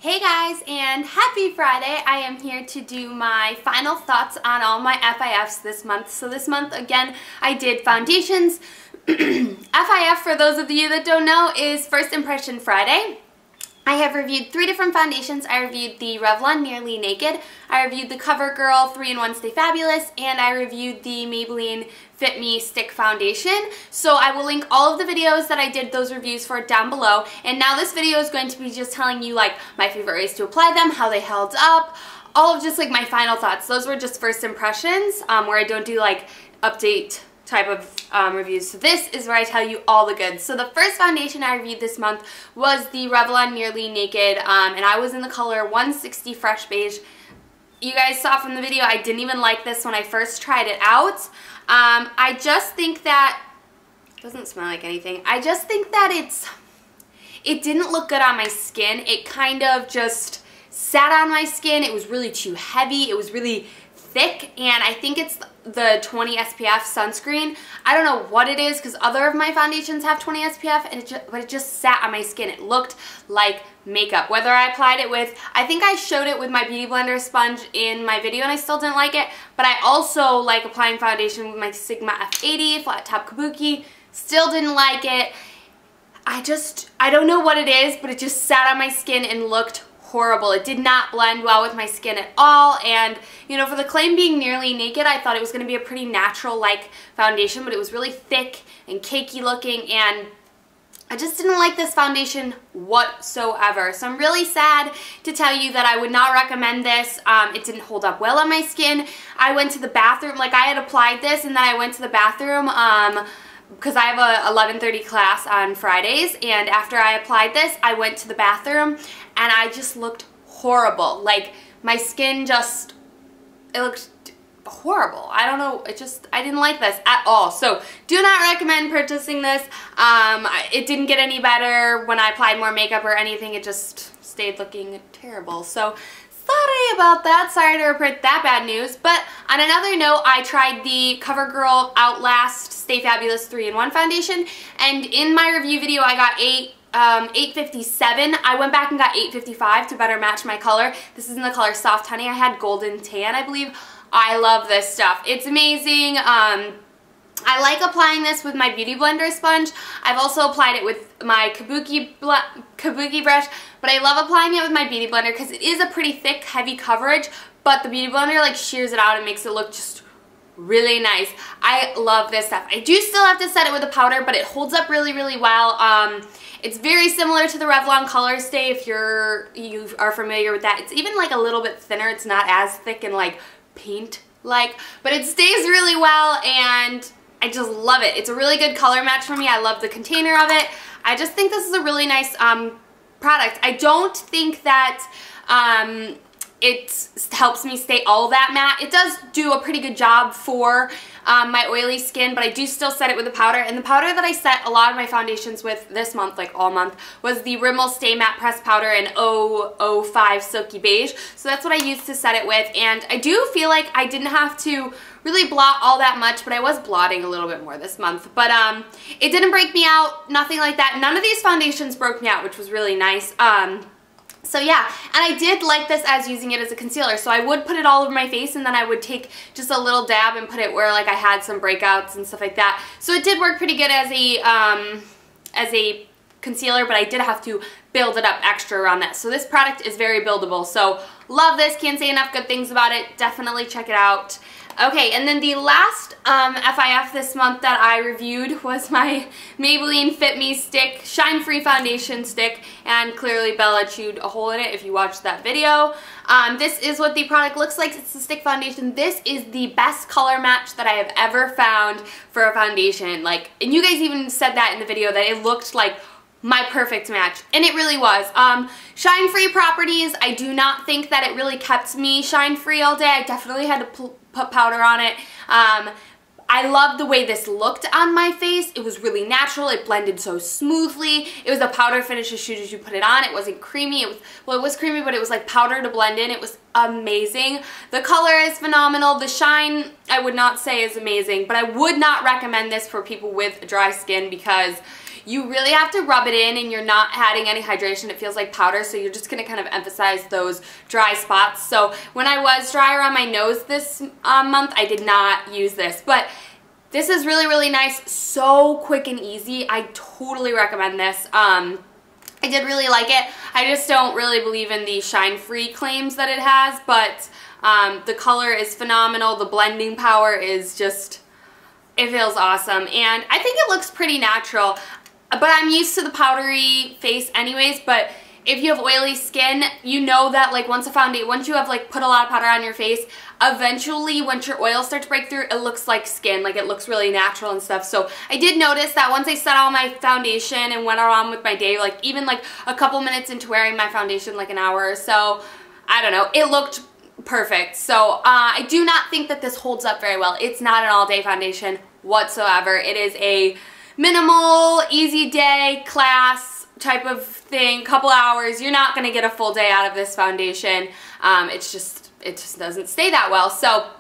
Hey guys, and happy Friday. I am here to do my final thoughts on all my FIFs this month. So this month, again, I did foundations. FIF, for those of you that don't know, is First Impression Friday. I have reviewed 3 different foundations. I reviewed the Revlon Nearly Naked, I reviewed the CoverGirl 3-in-1 Stay Fabulous, and I reviewed the Maybelline Fit Me Stick Foundation. So I will link all of the videos that I did those reviews for down below. And now this video is going to be just telling you like my favorite ways to apply them, how they held up, all of just like my final thoughts. Those were just first impressions where I don't do like update type of reviews. So this is where I tell you all the goods. So the first foundation I reviewed this month was the Revlon Nearly Naked, and I was in the color 160 Fresh Beige. You guys saw from the video I didn't even like this when I first tried it out. I just think that it doesn't smell like anything. I just think that it didn't look good on my skin. It kind of just sat on my skin. It was really too heavy. It was really thick, and I think it's the 20 SPF sunscreen. I don't know what it is because other of my foundations have 20 SPF, and but it just sat on my skin. It looked like makeup. Whether I applied it with, I think I showed it with my Beauty Blender sponge in my video and I still didn't like it, but I also like applying foundation with my Sigma F80 Flat Top Kabuki. Still didn't like it. I don't know what it is, but it just sat on my skin and looked horrible. It did not blend well with my skin at all, and you know, for the claim being nearly naked, I thought it was going to be a pretty natural like foundation, but it was really thick and cakey looking, and I just didn't like this foundation whatsoever. So I'm really sad to tell you that I would not recommend this. It didn't hold up well on my skin. I went to the bathroom, like I had applied this and then I went to the bathroom because I have a 11:30 class on Fridays, and after I applied this, I went to the bathroom and I just looked horrible. Like my skin just, it looked horrible. I don't know, I didn't like this at all. So do not recommend purchasing this. It didn't get any better when I applied more makeup or anything. It just stayed looking terrible. So sorry about that. Sorry to report that bad news. But on another note, I tried the CoverGirl Outlast Stay Fabulous 3-in-1 foundation, and in my review video I got 857. I went back and got 855 to better match my color. This is in the color Soft Honey. I had Golden Tan, I believe. I love this stuff. It's amazing. I like applying this with my Beauty Blender sponge. I've also applied it with my Kabuki brush, but I love applying it with my Beauty Blender because it is a pretty thick, heavy coverage, but the Beauty Blender like shears it out and makes it look just really nice. I love this stuff. I do still have to set it with a powder, but it holds up really, really well. It's very similar to the Revlon Color Stay if you are familiar with that. It's even like a little bit thinner. It's not as thick and like paint-like, but it stays really well, and I just love it. It's a really good color match for me. I love the container of it. I just think this is a really nice product. I don't think that it helps me stay all that matte. It does do a pretty good job for my oily skin, but I do still set it with a powder. And the powder that I set a lot of my foundations with this month, like all month, was the Rimmel Stay Matte Pressed Powder in 005 Silky Beige. So that's what I used to set it with. And I do feel like I didn't have to really blot all that much, but I was blotting a little bit more this month. But it didn't break me out, nothing like that. None of these foundations broke me out, which was really nice. So yeah, and I did like this as using it as a concealer. So I would put it all over my face, and then I would take just a little dab and put it where like I had some breakouts and stuff like that. So it did work pretty good as a concealer, but I did have to build it up extra around that. So this product is very buildable. So love this, can't say enough good things about it. Definitely check it out. Okay, and then the last FIF this month that I reviewed was my Maybelline Fit Me Stick Shine Free Foundation Stick, and clearly Bella chewed a hole in it if you watched that video. This is what the product looks like. It's a stick foundation. This is the best color match that I have ever found for a foundation. Like, and you guys even said that in the video, that it looked like my perfect match, and it really was. Shine free properties, I do not think that it really kept me shine free all day. I definitely had to put powder on it. I love the way this looked on my face. It was really natural. It blended so smoothly. It was a powder finish as soon as you put it on. It wasn't creamy. It was creamy, but it was like powder to blend in. It was amazing. The color is phenomenal. The shine, I would not say is amazing, but I would not recommend this for people with dry skin because you really have to rub it in and you're not adding any hydration. It feels like powder, so you're just going to kind of emphasize those dry spots. So when I was dry around my nose this month, I did not use this, but this is really, really nice, so quick and easy. I totally recommend this. I did really like it. I just don't really believe in the shine-free claims that it has, but the color is phenomenal. The blending power is just, it feels awesome. And I think it looks pretty natural, but I'm used to the powdery face anyways, but if you have oily skin, you know that like once you have like put a lot of powder on your face, eventually once your oils start to break through, it looks like skin, like it looks really natural and stuff. So I did notice that once I set on my foundation and went around with my day, like even like a couple minutes into wearing my foundation, like an hour or so, I don't know, it looked perfect. So I do not think that this holds up very well. It's not an all-day foundation whatsoever. It is a minimal, easy day, class type of thing, couple hours. You're not going to get a full day out of this foundation. It just doesn't stay that well. So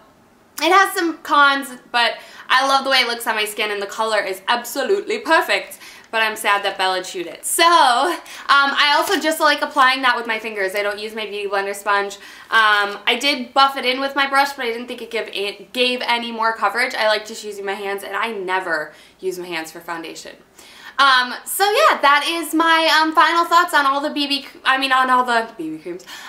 it has some cons, but I love the way it looks on my skin, and the color is absolutely perfect. But I'm sad that Bella chewed it. So I also just like applying that with my fingers. I don't use my Beauty Blender sponge. I did buff it in with my brush, but I didn't think it gave any more coverage. I like just using my hands, and I never use my hands for foundation. So yeah, that is my final thoughts on all the on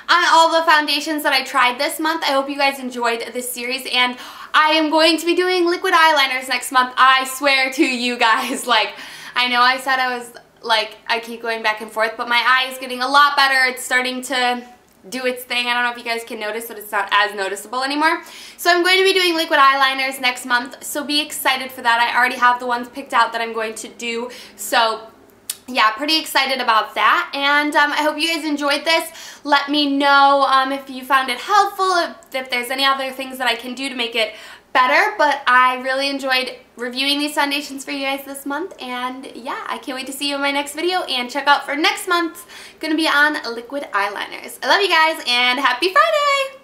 all the foundations that I tried this month. I hope you guys enjoyed this series, and I am going to be doing liquid eyeliners next month. I swear to you guys, like, I know I said I keep going back and forth, but my eye is getting a lot better. It's starting to do its thing. I don't know if you guys can notice, but it's not as noticeable anymore. So I'm going to be doing liquid eyeliners next month, so be excited for that. I already have the ones picked out that I'm going to do, so yeah, pretty excited about that. And I hope you guys enjoyed this. Let me know if you found it helpful, if there's any other things that I can do to make it better, but I really enjoyed reviewing these foundations for you guys this month, and yeah, I can't wait to see you in my next video, and check out for next month, gonna be on liquid eyeliners. I love you guys, and happy Friday!